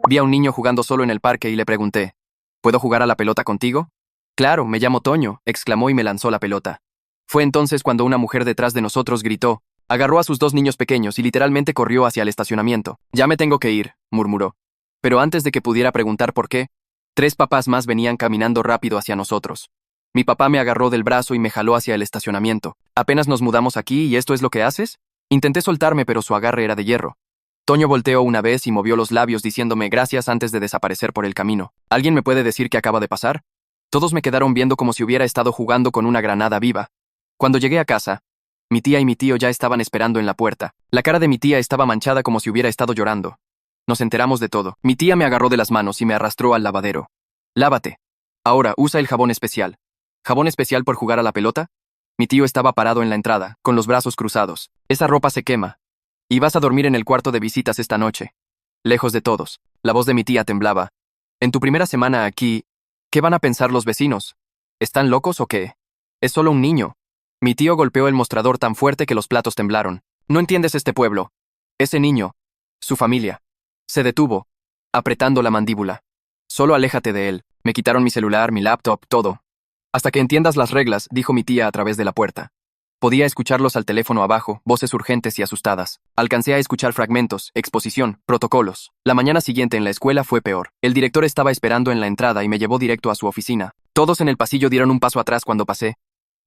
Vi a un niño jugando solo en el parque y le pregunté, ¿puedo jugar a la pelota contigo? Claro, me llamo Toño, exclamó y me lanzó la pelota. Fue entonces cuando una mujer detrás de nosotros gritó, agarró a sus dos niños pequeños y literalmente corrió hacia el estacionamiento. Ya me tengo que ir, murmuró. Pero antes de que pudiera preguntar por qué, 3 papás más venían caminando rápido hacia nosotros. Mi papá me agarró del brazo y me jaló hacia el estacionamiento. ¿Apenas nos mudamos aquí y esto es lo que haces? Intenté soltarme, pero su agarre era de hierro. Toño volteó una vez y movió los labios diciéndome gracias antes de desaparecer por el camino. ¿Alguien me puede decir qué acaba de pasar? Todos me quedaron viendo como si hubiera estado jugando con una granada viva. Cuando llegué a casa, mi tía y mi tío ya estaban esperando en la puerta. La cara de mi tía estaba manchada como si hubiera estado llorando. Nos enteramos de todo. Mi tía me agarró de las manos y me arrastró al lavadero. Lávate. Ahora, usa el jabón especial. ¿Jabón especial por jugar a la pelota? Mi tío estaba parado en la entrada, con los brazos cruzados. Esa ropa se quema. Y vas a dormir en el cuarto de visitas esta noche. Lejos de todos. La voz de mi tía temblaba. En tu primera semana aquí, ¿qué van a pensar los vecinos? ¿Están locos o qué? Es solo un niño. Mi tío golpeó el mostrador tan fuerte que los platos temblaron. No entiendes este pueblo. Ese niño. Su familia. Se detuvo, apretando la mandíbula. Solo aléjate de él. Me quitaron mi celular, mi laptop, todo. Hasta que entiendas las reglas, dijo mi tía a través de la puerta. Podía escucharlos al teléfono abajo, voces urgentes y asustadas. Alcancé a escuchar fragmentos, exposición, protocolos. La mañana siguiente en la escuela fue peor. El director estaba esperando en la entrada y me llevó directo a su oficina. Todos en el pasillo dieron un paso atrás cuando pasé,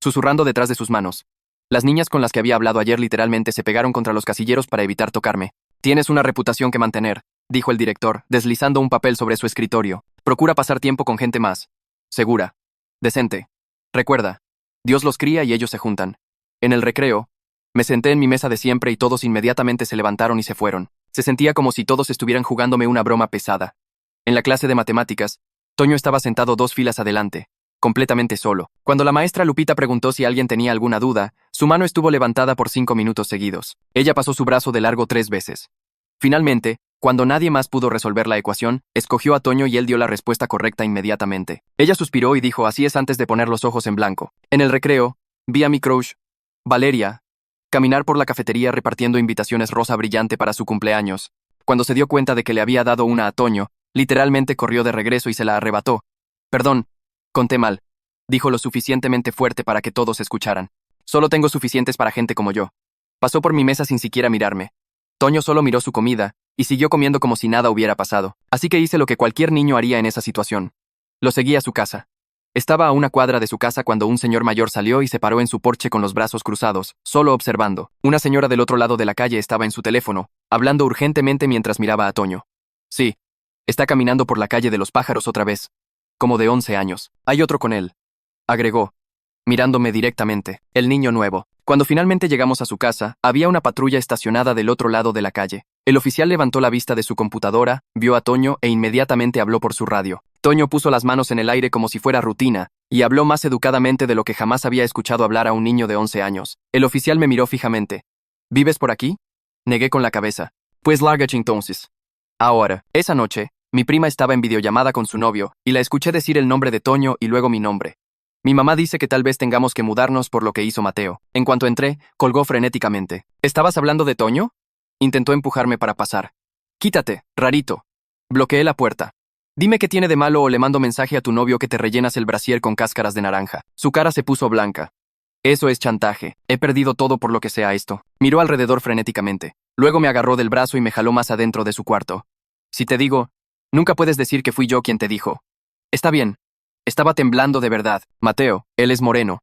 susurrando detrás de sus manos. Las niñas con las que había hablado ayer literalmente se pegaron contra los casilleros para evitar tocarme. Tienes una reputación que mantener, dijo el director, deslizando un papel sobre su escritorio. Procura pasar tiempo con gente más segura, decente. Recuerda, Dios los cría y ellos se juntan. En el recreo, me senté en mi mesa de siempre y todos inmediatamente se levantaron y se fueron. Se sentía como si todos estuvieran jugándome una broma pesada. En la clase de matemáticas, Toño estaba sentado 2 filas adelante, completamente solo. Cuando la maestra Lupita preguntó si alguien tenía alguna duda, su mano estuvo levantada por 5 minutos seguidos. Ella pasó su brazo de largo 3 veces. Finalmente, cuando nadie más pudo resolver la ecuación, escogió a Toño y él dio la respuesta correcta inmediatamente. Ella suspiró y dijo así es antes de poner los ojos en blanco. En el recreo, vi a mi crush, Valeria, caminar por la cafetería repartiendo invitaciones rosa brillante para su cumpleaños. Cuando se dio cuenta de que le había dado una a Toño, literalmente corrió de regreso y se la arrebató. Perdón, conté mal. Dijo lo suficientemente fuerte para que todos escucharan. Solo tengo suficientes para gente como yo. Pasó por mi mesa sin siquiera mirarme. Toño solo miró su comida y siguió comiendo como si nada hubiera pasado. Así que hice lo que cualquier niño haría en esa situación. Lo seguí a su casa. Estaba a una cuadra de su casa cuando un señor mayor salió y se paró en su porche con los brazos cruzados, solo observando. Una señora del otro lado de la calle estaba en su teléfono, hablando urgentemente mientras miraba a Toño. Sí, está caminando por la calle de los pájaros otra vez. Como de 11 años. Hay otro con él. Agregó, mirándome directamente. El niño nuevo. Cuando finalmente llegamos a su casa, había una patrulla estacionada del otro lado de la calle. El oficial levantó la vista de su computadora, vio a Toño e inmediatamente habló por su radio. Toño puso las manos en el aire como si fuera rutina, y habló más educadamente de lo que jamás había escuchado hablar a un niño de 11 años. El oficial me miró fijamente. ¿Vives por aquí? Negué con la cabeza. Pues lárgate entonces. Ahora, esa noche, mi prima estaba en videollamada con su novio, y la escuché decir el nombre de Toño y luego mi nombre. Mi mamá dice que tal vez tengamos que mudarnos por lo que hizo Mateo. En cuanto entré, colgó frenéticamente. ¿Estabas hablando de Toño? Intentó empujarme para pasar. Quítate, rarito. Bloqueé la puerta. Dime qué tiene de malo o le mando mensaje a tu novio que te rellenas el brasier con cáscaras de naranja. Su cara se puso blanca. Eso es chantaje. He perdido todo por lo que sea esto. Miró alrededor frenéticamente. Luego me agarró del brazo y me jaló más adentro de su cuarto. Si te digo, nunca puedes decir que fui yo quien te dijo. Está bien. Estaba temblando de verdad. Mateo, él es moreno.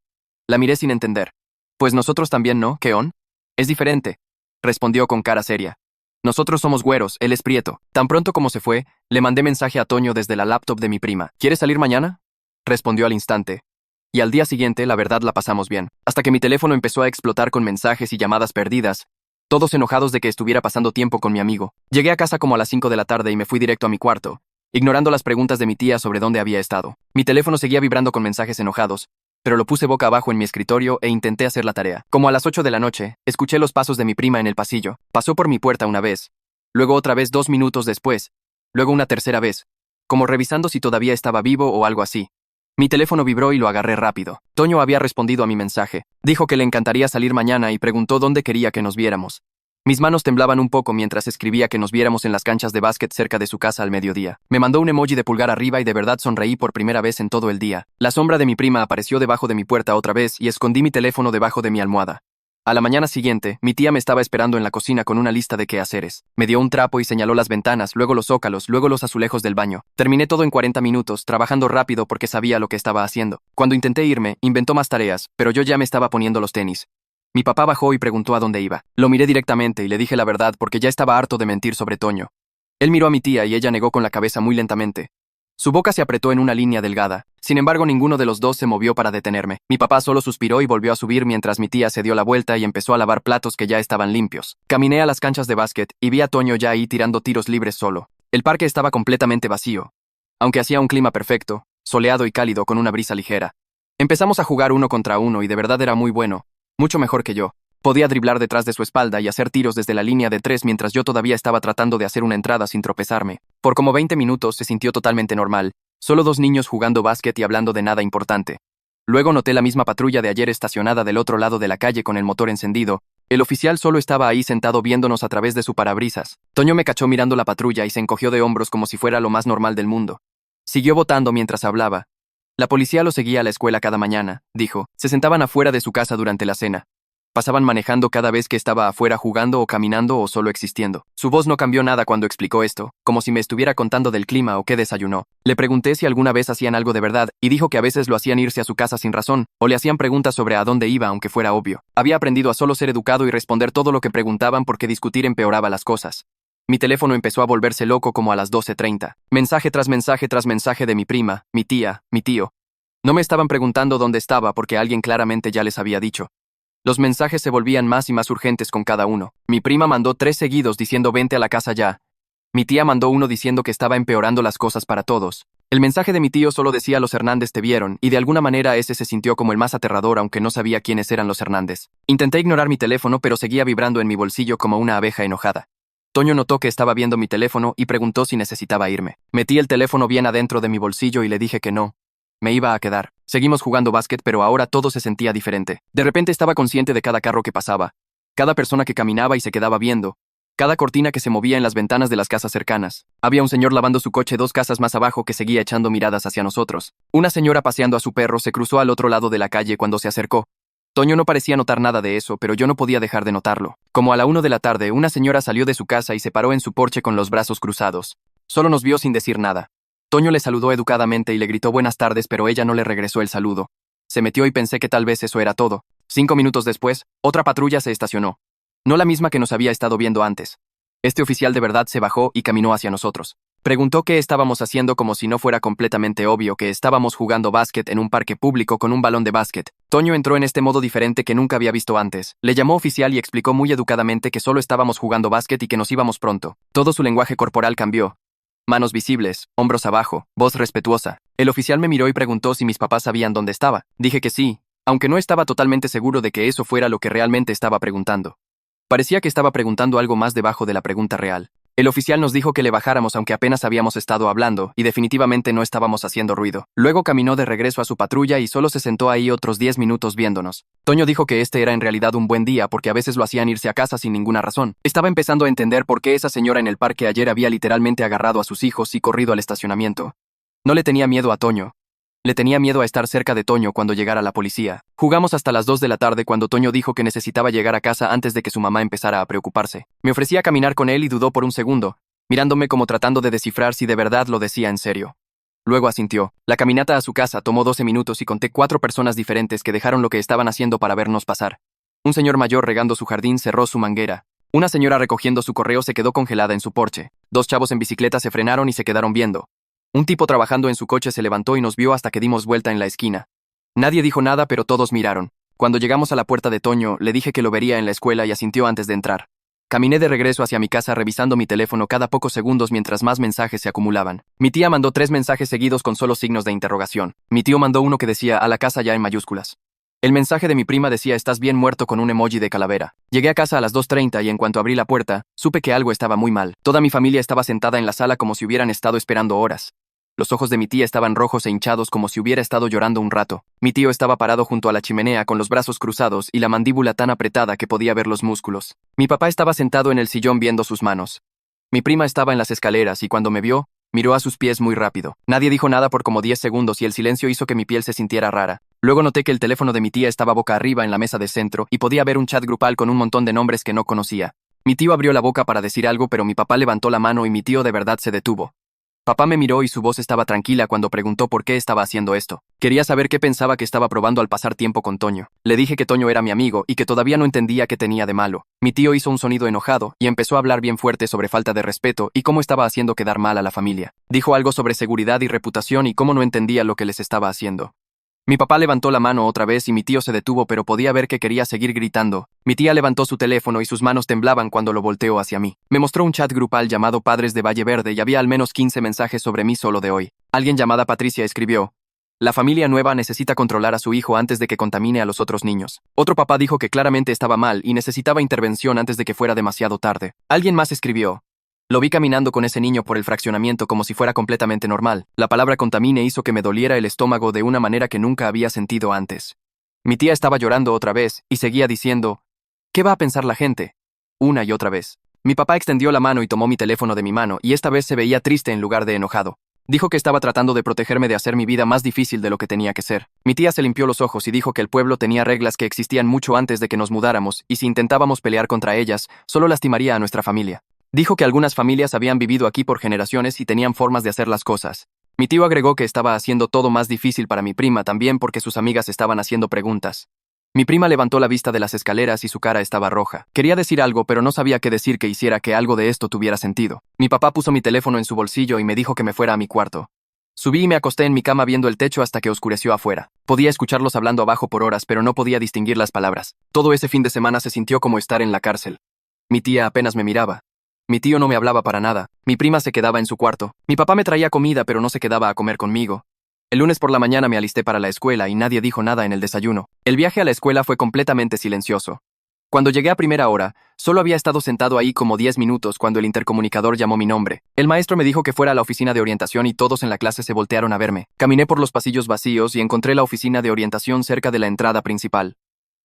La miré sin entender. Pues nosotros también, ¿no, Keon? Es diferente. Respondió con cara seria. Nosotros somos güeros, él es prieto. Tan pronto como se fue, le mandé mensaje a Toño desde la laptop de mi prima. ¿Quieres salir mañana? Respondió al instante. Y al día siguiente, la verdad, la pasamos bien. Hasta que mi teléfono empezó a explotar con mensajes y llamadas perdidas, todos enojados de que estuviera pasando tiempo con mi amigo. Llegué a casa como a las 5 de la tarde y me fui directo a mi cuarto, ignorando las preguntas de mi tía sobre dónde había estado. Mi teléfono seguía vibrando con mensajes enojados, pero lo puse boca abajo en mi escritorio e intenté hacer la tarea. Como a las 8 de la noche, escuché los pasos de mi prima en el pasillo. Pasó por mi puerta una vez, luego otra vez 2 minutos después, luego una tercera vez, como revisando si todavía estaba vivo o algo así. Mi teléfono vibró y lo agarré rápido. Toño había respondido a mi mensaje. Dijo que le encantaría salir mañana y preguntó dónde quería que nos viéramos. Mis manos temblaban un poco mientras escribía que nos viéramos en las canchas de básquet cerca de su casa al mediodía. Me mandó un emoji de pulgar arriba y de verdad sonreí por primera vez en todo el día. La sombra de mi prima apareció debajo de mi puerta otra vez y escondí mi teléfono debajo de mi almohada. A la mañana siguiente, mi tía me estaba esperando en la cocina con una lista de quehaceres. Me dio un trapo y señaló las ventanas, luego los zócalos, luego los azulejos del baño. Terminé todo en 40 minutos, trabajando rápido porque sabía lo que estaba haciendo. Cuando intenté irme, inventó más tareas, pero yo ya me estaba poniendo los tenis. Mi papá bajó y preguntó a dónde iba. Lo miré directamente y le dije la verdad porque ya estaba harto de mentir sobre Toño. Él miró a mi tía y ella negó con la cabeza muy lentamente. Su boca se apretó en una línea delgada. Sin embargo, ninguno de los dos se movió para detenerme. Mi papá solo suspiró y volvió a subir mientras mi tía se dio la vuelta y empezó a lavar platos que ya estaban limpios. Caminé a las canchas de básquet y vi a Toño ya ahí tirando tiros libres solo. El parque estaba completamente vacío, aunque hacía un clima perfecto, soleado y cálido con una brisa ligera. Empezamos a jugar 1 contra 1 y de verdad era muy bueno, mucho mejor que yo. Podía driblar detrás de su espalda y hacer tiros desde la línea de 3 mientras yo todavía estaba tratando de hacer una entrada sin tropezarme. Por como 20 minutos se sintió totalmente normal, solo dos niños jugando básquet y hablando de nada importante. Luego noté la misma patrulla de ayer estacionada del otro lado de la calle con el motor encendido. El oficial solo estaba ahí sentado viéndonos a través de su parabrisas. Toño me cachó mirando la patrulla y se encogió de hombros como si fuera lo más normal del mundo. Siguió votando mientras hablaba. La policía lo seguía a la escuela cada mañana, dijo. Se sentaban afuera de su casa durante la cena. Pasaban manejando cada vez que estaba afuera jugando o caminando o solo existiendo. Su voz no cambió nada cuando explicó esto, como si me estuviera contando del clima o qué desayunó. Le pregunté si alguna vez hacían algo de verdad, y dijo que a veces lo hacían irse a su casa sin razón, o le hacían preguntas sobre a dónde iba aunque fuera obvio. Había aprendido a solo ser educado y responder todo lo que preguntaban porque discutir empeoraba las cosas. Mi teléfono empezó a volverse loco como a las 12:30. Mensaje tras mensaje tras mensaje de mi prima, mi tía, mi tío. No me estaban preguntando dónde estaba porque alguien claramente ya les había dicho. Los mensajes se volvían más y más urgentes con cada uno. Mi prima mandó 3 seguidos diciendo vente a la casa ya. Mi tía mandó uno diciendo que estaba empeorando las cosas para todos. El mensaje de mi tío solo decía los Hernández te vieron, y de alguna manera ese se sintió como el más aterrador aunque no sabía quiénes eran los Hernández. Intenté ignorar mi teléfono pero seguía vibrando en mi bolsillo como una abeja enojada. Toño notó que estaba viendo mi teléfono y preguntó si necesitaba irme. Metí el teléfono bien adentro de mi bolsillo y le dije que no. Me iba a quedar. Seguimos jugando básquet, pero ahora todo se sentía diferente. De repente estaba consciente de cada carro que pasaba, cada persona que caminaba y se quedaba viendo, cada cortina que se movía en las ventanas de las casas cercanas. Había un señor lavando su coche 2 casas más abajo que seguía echando miradas hacia nosotros. Una señora paseando a su perro se cruzó al otro lado de la calle cuando se acercó. Toño no parecía notar nada de eso, pero yo no podía dejar de notarlo. Como a la 1 de la tarde, una señora salió de su casa y se paró en su porche con los brazos cruzados. Solo nos vio sin decir nada. Toño le saludó educadamente y le gritó buenas tardes, pero ella no le regresó el saludo. Se metió y pensé que tal vez eso era todo. 5 minutos después, otra patrulla se estacionó. No la misma que nos había estado viendo antes. Este oficial de verdad se bajó y caminó hacia nosotros. Preguntó qué estábamos haciendo como si no fuera completamente obvio que estábamos jugando básquet en un parque público con un balón de básquet. Toño entró en este modo diferente que nunca había visto antes. Le llamó oficial y explicó muy educadamente que solo estábamos jugando básquet y que nos íbamos pronto. Todo su lenguaje corporal cambió. Manos visibles, hombros abajo, voz respetuosa. El oficial me miró y preguntó si mis papás sabían dónde estaba. Dije que sí, aunque no estaba totalmente seguro de que eso fuera lo que realmente estaba preguntando. Parecía que estaba preguntando algo más debajo de la pregunta real. El oficial nos dijo que le bajáramos aunque apenas habíamos estado hablando, y definitivamente no estábamos haciendo ruido. Luego caminó de regreso a su patrulla y solo se sentó ahí otros 10 minutos viéndonos. Toño dijo que este era en realidad un buen día porque a veces lo hacían irse a casa sin ninguna razón. Estaba empezando a entender por qué esa señora en el parque ayer había literalmente agarrado a sus hijos y corrido al estacionamiento. No le tenía miedo a Toño. Le tenía miedo a estar cerca de Toño cuando llegara la policía. Jugamos hasta las 2 de la tarde cuando Toño dijo que necesitaba llegar a casa antes de que su mamá empezara a preocuparse. Me ofrecí a caminar con él y dudó por un segundo, mirándome como tratando de descifrar si de verdad lo decía en serio. Luego asintió. La caminata a su casa tomó 12 minutos y conté 4 personas diferentes que dejaron lo que estaban haciendo para vernos pasar. Un señor mayor regando su jardín cerró su manguera. Una señora recogiendo su correo se quedó congelada en su porche. 2 chavos en bicicleta se frenaron y se quedaron viendo. Un tipo trabajando en su coche se levantó y nos vio hasta que dimos vuelta en la esquina. Nadie dijo nada, pero todos miraron. Cuando llegamos a la puerta de Toño, le dije que lo vería en la escuela y asintió antes de entrar. Caminé de regreso hacia mi casa revisando mi teléfono cada pocos segundos mientras más mensajes se acumulaban. Mi tía mandó 3 mensajes seguidos con solo signos de interrogación. Mi tío mandó uno que decía a la casa ya en mayúsculas. El mensaje de mi prima decía estás bien muerto con un emoji de calavera. Llegué a casa a las 2:30 y en cuanto abrí la puerta, supe que algo estaba muy mal. Toda mi familia estaba sentada en la sala como si hubieran estado esperando horas. Los ojos de mi tía estaban rojos e hinchados como si hubiera estado llorando un rato. Mi tío estaba parado junto a la chimenea con los brazos cruzados y la mandíbula tan apretada que podía ver los músculos. Mi papá estaba sentado en el sillón viendo sus manos. Mi prima estaba en las escaleras y cuando me vio, miró a sus pies muy rápido. Nadie dijo nada por como 10 segundos y el silencio hizo que mi piel se sintiera rara. Luego noté que el teléfono de mi tía estaba boca arriba en la mesa de centro y podía ver un chat grupal con un montón de nombres que no conocía. Mi tío abrió la boca para decir algo, pero mi papá levantó la mano y mi tío de verdad se detuvo. Papá me miró y su voz estaba tranquila cuando preguntó por qué estaba haciendo esto. Quería saber qué pensaba que estaba probando al pasar tiempo con Toño. Le dije que Toño era mi amigo y que todavía no entendía qué tenía de malo. Mi tío hizo un sonido enojado y empezó a hablar bien fuerte sobre falta de respeto y cómo estaba haciendo quedar mal a la familia. Dijo algo sobre seguridad y reputación y cómo no entendía lo que les estaba haciendo. Mi papá levantó la mano otra vez y mi tío se detuvo, pero podía ver que quería seguir gritando. Mi tía levantó su teléfono y sus manos temblaban cuando lo volteó hacia mí. Me mostró un chat grupal llamado Padres de Valle Verde y había al menos 15 mensajes sobre mí solo de hoy. Alguien llamada Patricia escribió: la familia nueva necesita controlar a su hijo antes de que contamine a los otros niños. Otro papá dijo que claramente estaba mal y necesitaba intervención antes de que fuera demasiado tarde. Alguien más escribió: lo vi caminando con ese niño por el fraccionamiento como si fuera completamente normal. La palabra contamine hizo que me doliera el estómago de una manera que nunca había sentido antes. Mi tía estaba llorando otra vez y seguía diciendo: ¿qué va a pensar la gente? Una y otra vez. Mi papá extendió la mano y tomó mi teléfono de mi mano y esta vez se veía triste en lugar de enojado. Dijo que estaba tratando de protegerme de hacer mi vida más difícil de lo que tenía que ser. Mi tía se limpió los ojos y dijo que el pueblo tenía reglas que existían mucho antes de que nos mudáramos y si intentábamos pelear contra ellas, solo lastimaría a nuestra familia. Dijo que algunas familias habían vivido aquí por generaciones y tenían formas de hacer las cosas. Mi tío agregó que estaba haciendo todo más difícil para mi prima también porque sus amigas estaban haciendo preguntas. Mi prima levantó la vista de las escaleras y su cara estaba roja. Quería decir algo, pero no sabía qué decir que hiciera que algo de esto tuviera sentido. Mi papá puso mi teléfono en su bolsillo y me dijo que me fuera a mi cuarto. Subí y me acosté en mi cama viendo el techo hasta que oscureció afuera. Podía escucharlos hablando abajo por horas, pero no podía distinguir las palabras. Todo ese fin de semana se sintió como estar en la cárcel. Mi tía apenas me miraba. Mi tío no me hablaba para nada. Mi prima se quedaba en su cuarto. Mi papá me traía comida, pero no se quedaba a comer conmigo. El lunes por la mañana me alisté para la escuela y nadie dijo nada en el desayuno. El viaje a la escuela fue completamente silencioso. Cuando llegué a primera hora, solo había estado sentado ahí como 10 minutos cuando el intercomunicador llamó mi nombre. El maestro me dijo que fuera a la oficina de orientación y todos en la clase se voltearon a verme. Caminé por los pasillos vacíos y encontré la oficina de orientación cerca de la entrada principal.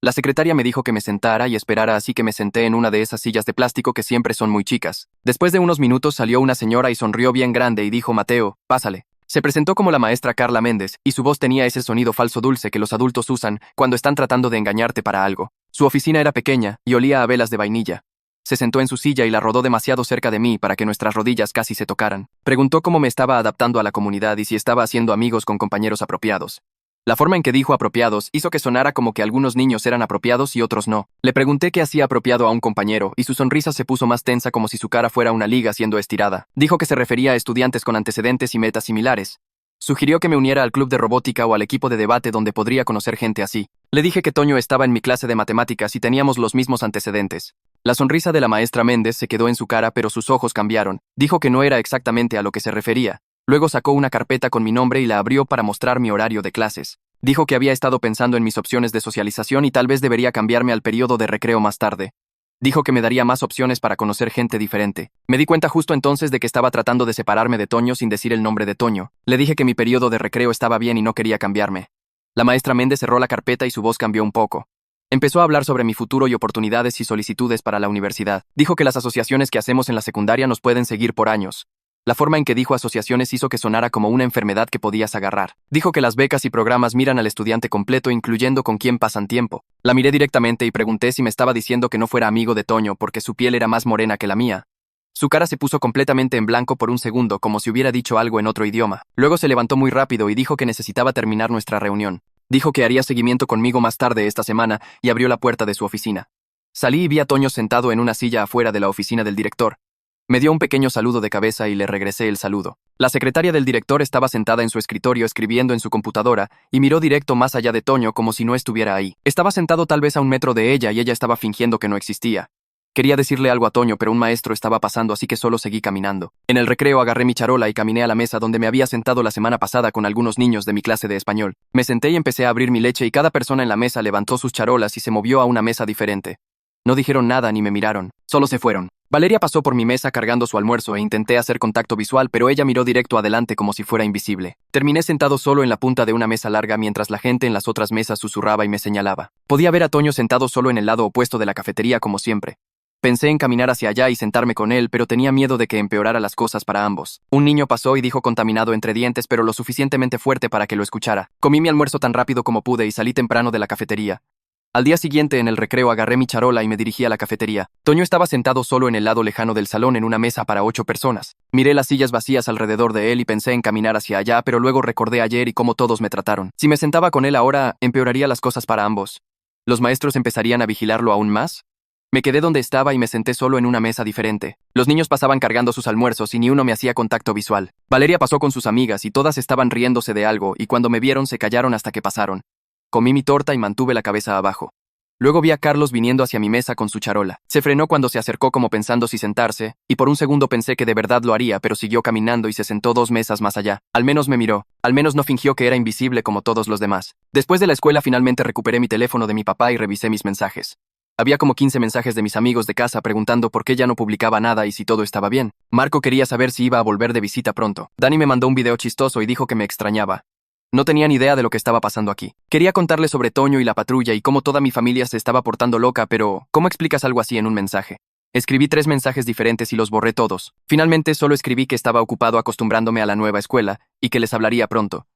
La secretaria me dijo que me sentara y esperara, así que me senté en una de esas sillas de plástico que siempre son muy chicas. Después de unos minutos salió una señora y sonrió bien grande y dijo: Mateo, pásale. Se presentó como la maestra Carla Méndez, y su voz tenía ese sonido falso dulce que los adultos usan cuando están tratando de engañarte para algo. Su oficina era pequeña y olía a velas de vainilla. Se sentó en su silla y la rodó demasiado cerca de mí para que nuestras rodillas casi se tocaran. Preguntó cómo me estaba adaptando a la comunidad y si estaba haciendo amigos con compañeros apropiados. La forma en que dijo apropiados hizo que sonara como que algunos niños eran apropiados y otros no. Le pregunté qué hacía apropiado a un compañero y su sonrisa se puso más tensa como si su cara fuera una liga siendo estirada. Dijo que se refería a estudiantes con antecedentes y metas similares. Sugirió que me uniera al club de robótica o al equipo de debate donde podría conocer gente así. Le dije que Toño estaba en mi clase de matemáticas y teníamos los mismos antecedentes. La sonrisa de la maestra Méndez se quedó en su cara, pero sus ojos cambiaron. Dijo que no era exactamente a lo que se refería. Luego sacó una carpeta con mi nombre y la abrió para mostrar mi horario de clases. Dijo que había estado pensando en mis opciones de socialización y tal vez debería cambiarme al periodo de recreo más tarde. Dijo que me daría más opciones para conocer gente diferente. Me di cuenta justo entonces de que estaba tratando de separarme de Toño sin decir el nombre de Toño. Le dije que mi periodo de recreo estaba bien y no quería cambiarme. La maestra Méndez cerró la carpeta y su voz cambió un poco. Empezó a hablar sobre mi futuro y oportunidades y solicitudes para la universidad. Dijo que las asociaciones que hacemos en la secundaria nos pueden seguir por años. La forma en que dijo asociaciones hizo que sonara como una enfermedad que podías agarrar. Dijo que las becas y programas miran al estudiante completo, incluyendo con quién pasan tiempo. La miré directamente y pregunté si me estaba diciendo que no fuera amigo de Toño porque su piel era más morena que la mía. Su cara se puso completamente en blanco por un segundo, como si hubiera dicho algo en otro idioma. Luego se levantó muy rápido y dijo que necesitaba terminar nuestra reunión. Dijo que haría seguimiento conmigo más tarde esta semana y abrió la puerta de su oficina. Salí y vi a Toño sentado en una silla afuera de la oficina del director. Me dio un pequeño saludo de cabeza y le regresé el saludo. La secretaria del director estaba sentada en su escritorio escribiendo en su computadora y miró directo más allá de Toño como si no estuviera ahí. Estaba sentado tal vez a 1 metro de ella y ella estaba fingiendo que no existía. Quería decirle algo a Toño, pero un maestro estaba pasando, así que solo seguí caminando. En el recreo agarré mi charola y caminé a la mesa donde me había sentado la semana pasada con algunos niños de mi clase de español. Me senté y empecé a abrir mi leche y cada persona en la mesa levantó sus charolas y se movió a una mesa diferente. No dijeron nada ni me miraron, solo se fueron. Valeria pasó por mi mesa cargando su almuerzo e intenté hacer contacto visual, pero ella miró directo adelante como si fuera invisible. Terminé sentado solo en la punta de una mesa larga mientras la gente en las otras mesas susurraba y me señalaba. Podía ver a Toño sentado solo en el lado opuesto de la cafetería como siempre. Pensé en caminar hacia allá y sentarme con él, pero tenía miedo de que empeorara las cosas para ambos. Un niño pasó y dijo contaminado entre dientes, pero lo suficientemente fuerte para que lo escuchara. Comí mi almuerzo tan rápido como pude y salí temprano de la cafetería. Al día siguiente, en el recreo, agarré mi charola y me dirigí a la cafetería. Toño estaba sentado solo en el lado lejano del salón en una mesa para 8 personas. Miré las sillas vacías alrededor de él y pensé en caminar hacia allá, pero luego recordé ayer y cómo todos me trataron. Si me sentaba con él ahora, empeoraría las cosas para ambos. ¿Los maestros empezarían a vigilarlo aún más? Me quedé donde estaba y me senté solo en una mesa diferente. Los niños pasaban cargando sus almuerzos y ni uno me hacía contacto visual. Valeria pasó con sus amigas y todas estaban riéndose de algo, y cuando me vieron se callaron hasta que pasaron. Comí mi torta y mantuve la cabeza abajo. Luego vi a Carlos viniendo hacia mi mesa con su charola. Se frenó cuando se acercó como pensando si sentarse, y por un segundo pensé que de verdad lo haría, pero siguió caminando y se sentó 2 mesas más allá. Al menos me miró. Al menos no fingió que era invisible como todos los demás. Después de la escuela finalmente recuperé mi teléfono de mi papá y revisé mis mensajes. Había como 15 mensajes de mis amigos de casa preguntando por qué ya no publicaba nada y si todo estaba bien. Marco quería saber si iba a volver de visita pronto. Dani me mandó un video chistoso y dijo que me extrañaba. No tenía ni idea de lo que estaba pasando aquí. Quería contarle sobre Toño y la patrulla y cómo toda mi familia se estaba portando loca, pero ¿cómo explicas algo así en un mensaje? Escribí 3 mensajes diferentes y los borré todos. Finalmente solo escribí que estaba ocupado acostumbrándome a la nueva escuela y que les hablaría pronto.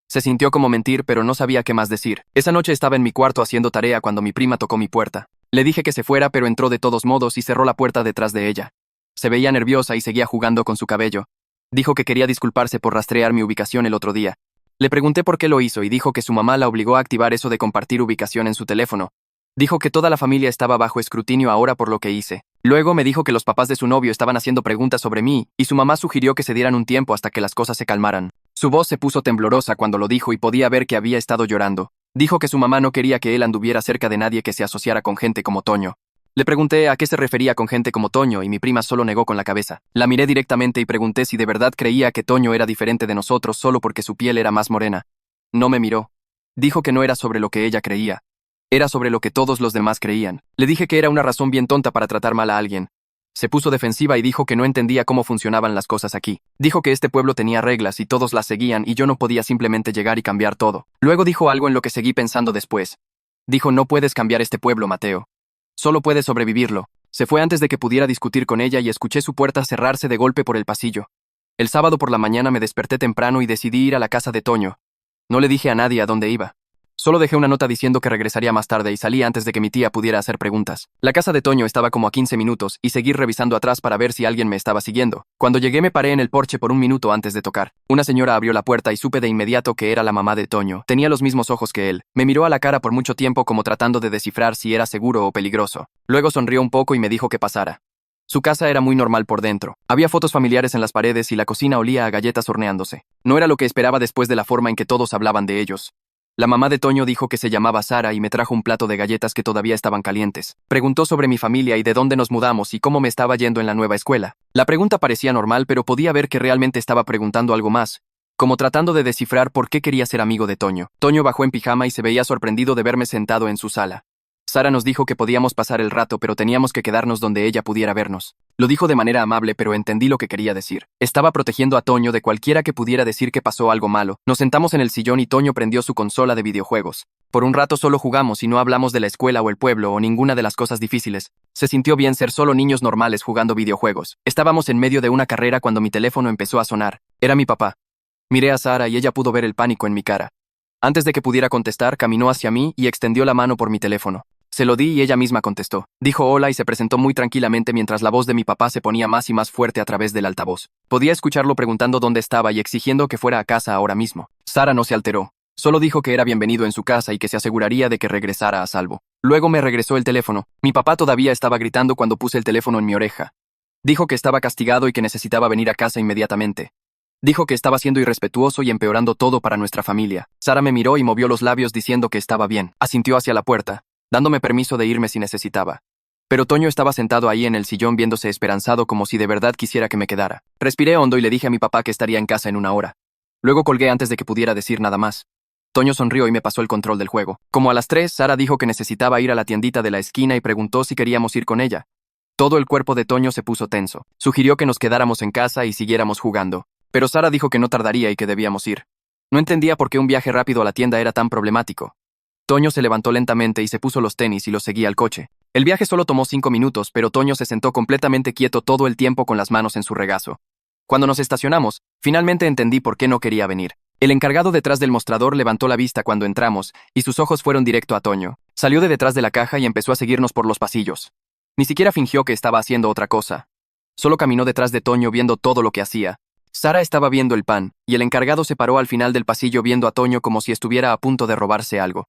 Se sintió como mentir, pero no sabía qué más decir. Esa noche estaba en mi cuarto haciendo tarea cuando mi prima tocó mi puerta. Le dije que se fuera, pero entró de todos modos y cerró la puerta detrás de ella. Se veía nerviosa y seguía jugando con su cabello. Dijo que quería disculparse por rastrear mi ubicación el otro día. Le pregunté por qué lo hizo y dijo que su mamá la obligó a activar eso de compartir ubicación en su teléfono. Dijo que toda la familia estaba bajo escrutinio ahora por lo que hice. Luego me dijo que los papás de su novio estaban haciendo preguntas sobre mí y su mamá sugirió que se dieran un tiempo hasta que las cosas se calmaran. Su voz se puso temblorosa cuando lo dijo y podía ver que había estado llorando. Dijo que su mamá no quería que él anduviera cerca de nadie que se asociara con gente como Toño. Le pregunté a qué se refería con gente como Toño y mi prima solo negó con la cabeza. La miré directamente y pregunté si de verdad creía que Toño era diferente de nosotros solo porque su piel era más morena. No me miró. Dijo que no era sobre lo que ella creía. Era sobre lo que todos los demás creían. Le dije que era una razón bien tonta para tratar mal a alguien. Se puso defensiva y dijo que no entendía cómo funcionaban las cosas aquí. Dijo que este pueblo tenía reglas y todos las seguían y yo no podía simplemente llegar y cambiar todo. Luego dijo algo en lo que seguí pensando después. Dijo: no puedes cambiar este pueblo, Mateo. Solo puedes sobrevivirlo. Se fue antes de que pudiera discutir con ella y escuché su puerta cerrarse de golpe por el pasillo. El sábado por la mañana me desperté temprano y decidí ir a la casa de Toño. No le dije a nadie a dónde iba. Solo dejé una nota diciendo que regresaría más tarde y salí antes de que mi tía pudiera hacer preguntas. La casa de Toño estaba como a 15 minutos y seguí revisando atrás para ver si alguien me estaba siguiendo. Cuando llegué me paré en el porche por un minuto antes de tocar. Una señora abrió la puerta y supe de inmediato que era la mamá de Toño. Tenía los mismos ojos que él. Me miró a la cara por mucho tiempo como tratando de descifrar si era seguro o peligroso. Luego sonrió un poco y me dijo que pasara. Su casa era muy normal por dentro. Había fotos familiares en las paredes y la cocina olía a galletas horneándose. No era lo que esperaba después de la forma en que todos hablaban de ellos. La mamá de Toño dijo que se llamaba Sara y me trajo un plato de galletas que todavía estaban calientes. Preguntó sobre mi familia y de dónde nos mudamos y cómo me estaba yendo en la nueva escuela. La pregunta parecía normal, pero podía ver que realmente estaba preguntando algo más, como tratando de descifrar por qué quería ser amigo de Toño. Toño bajó en pijama y se veía sorprendido de verme sentado en su sala. Sara nos dijo que podíamos pasar el rato, pero teníamos que quedarnos donde ella pudiera vernos. Lo dijo de manera amable, pero entendí lo que quería decir. Estaba protegiendo a Toño de cualquiera que pudiera decir que pasó algo malo. Nos sentamos en el sillón y Toño prendió su consola de videojuegos. Por un rato solo jugamos y no hablamos de la escuela o el pueblo o ninguna de las cosas difíciles. Se sintió bien ser solo niños normales jugando videojuegos. Estábamos en medio de una carrera cuando mi teléfono empezó a sonar. Era mi papá. Miré a Sara y ella pudo ver el pánico en mi cara. Antes de que pudiera contestar, caminó hacia mí y extendió la mano por mi teléfono. Se lo di y ella misma contestó. Dijo hola y se presentó muy tranquilamente mientras la voz de mi papá se ponía más y más fuerte a través del altavoz. Podía escucharlo preguntando dónde estaba y exigiendo que fuera a casa ahora mismo. Sara no se alteró. Solo dijo que era bienvenido en su casa y que se aseguraría de que regresara a salvo. Luego me regresó el teléfono. Mi papá todavía estaba gritando cuando puse el teléfono en mi oreja. Dijo que estaba castigado y que necesitaba venir a casa inmediatamente. Dijo que estaba siendo irrespetuoso y empeorando todo para nuestra familia. Sara me miró y movió los labios diciendo que estaba bien. Asintió hacia la puerta, dándome permiso de irme si necesitaba. Pero Toño estaba sentado ahí en el sillón viéndose esperanzado como si de verdad quisiera que me quedara. Respiré hondo y le dije a mi papá que estaría en casa en una hora. Luego colgué antes de que pudiera decir nada más. Toño sonrió y me pasó el control del juego. Como a las 3, Sara dijo que necesitaba ir a la tiendita de la esquina y preguntó si queríamos ir con ella. Todo el cuerpo de Toño se puso tenso. Sugirió que nos quedáramos en casa y siguiéramos jugando. Pero Sara dijo que no tardaría y que debíamos ir. No entendía por qué un viaje rápido a la tienda era tan problemático. Toño se levantó lentamente y se puso los tenis y los seguía al coche. El viaje solo tomó 5 minutos, pero Toño se sentó completamente quieto todo el tiempo con las manos en su regazo. Cuando nos estacionamos, finalmente entendí por qué no quería venir. El encargado detrás del mostrador levantó la vista cuando entramos, y sus ojos fueron directo a Toño. Salió de detrás de la caja y empezó a seguirnos por los pasillos. Ni siquiera fingió que estaba haciendo otra cosa. Solo caminó detrás de Toño viendo todo lo que hacía. Sara estaba viendo el pan, y el encargado se paró al final del pasillo viendo a Toño como si estuviera a punto de robarse algo.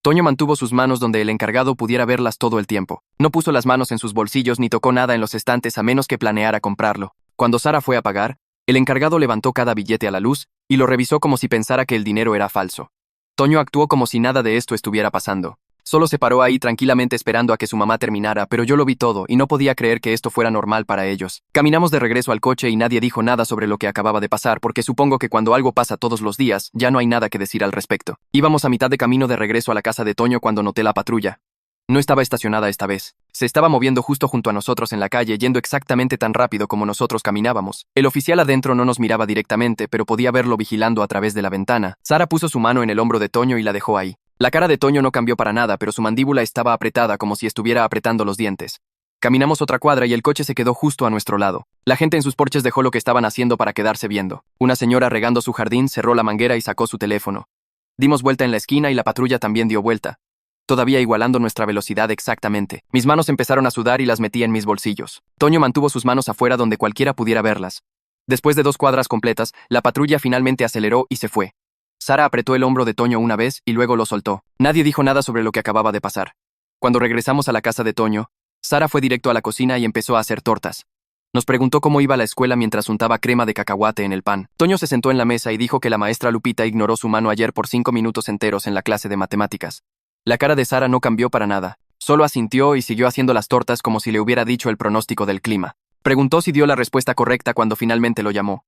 Toño mantuvo sus manos donde el encargado pudiera verlas todo el tiempo. No puso las manos en sus bolsillos ni tocó nada en los estantes a menos que planeara comprarlo. Cuando Sara fue a pagar, el encargado levantó cada billete a la luz y lo revisó como si pensara que el dinero era falso. Toño actuó como si nada de esto estuviera pasando. Solo se paró ahí tranquilamente esperando a que su mamá terminara, pero yo lo vi todo y no podía creer que esto fuera normal para ellos. Caminamos de regreso al coche y nadie dijo nada sobre lo que acababa de pasar, porque supongo que cuando algo pasa todos los días, ya no hay nada que decir al respecto. Íbamos a mitad de camino de regreso a la casa de Toño cuando noté la patrulla. No estaba estacionada esta vez. Se estaba moviendo justo junto a nosotros en la calle, yendo exactamente tan rápido como nosotros caminábamos. El oficial adentro no nos miraba directamente, pero podía verlo vigilando a través de la ventana. Sara puso su mano en el hombro de Toño y la dejó ahí. La cara de Toño no cambió para nada, pero su mandíbula estaba apretada como si estuviera apretando los dientes. Caminamos otra cuadra y el coche se quedó justo a nuestro lado. La gente en sus porches dejó lo que estaban haciendo para quedarse viendo. Una señora regando su jardín cerró la manguera y sacó su teléfono. Dimos vuelta en la esquina y la patrulla también dio vuelta, todavía igualando nuestra velocidad exactamente. Mis manos empezaron a sudar y las metí en mis bolsillos. Toño mantuvo sus manos afuera donde cualquiera pudiera verlas. Después de 2 cuadras completas, la patrulla finalmente aceleró y se fue. Sara apretó el hombro de Toño una vez y luego lo soltó. Nadie dijo nada sobre lo que acababa de pasar. Cuando regresamos a la casa de Toño, Sara fue directo a la cocina y empezó a hacer tortas. Nos preguntó cómo iba a la escuela mientras untaba crema de cacahuate en el pan. Toño se sentó en la mesa y dijo que la maestra Lupita ignoró su mano ayer por 5 minutos enteros en la clase de matemáticas. La cara de Sara no cambió para nada. Solo asintió y siguió haciendo las tortas como si le hubiera dicho el pronóstico del clima. Preguntó si dio la respuesta correcta cuando finalmente lo llamó.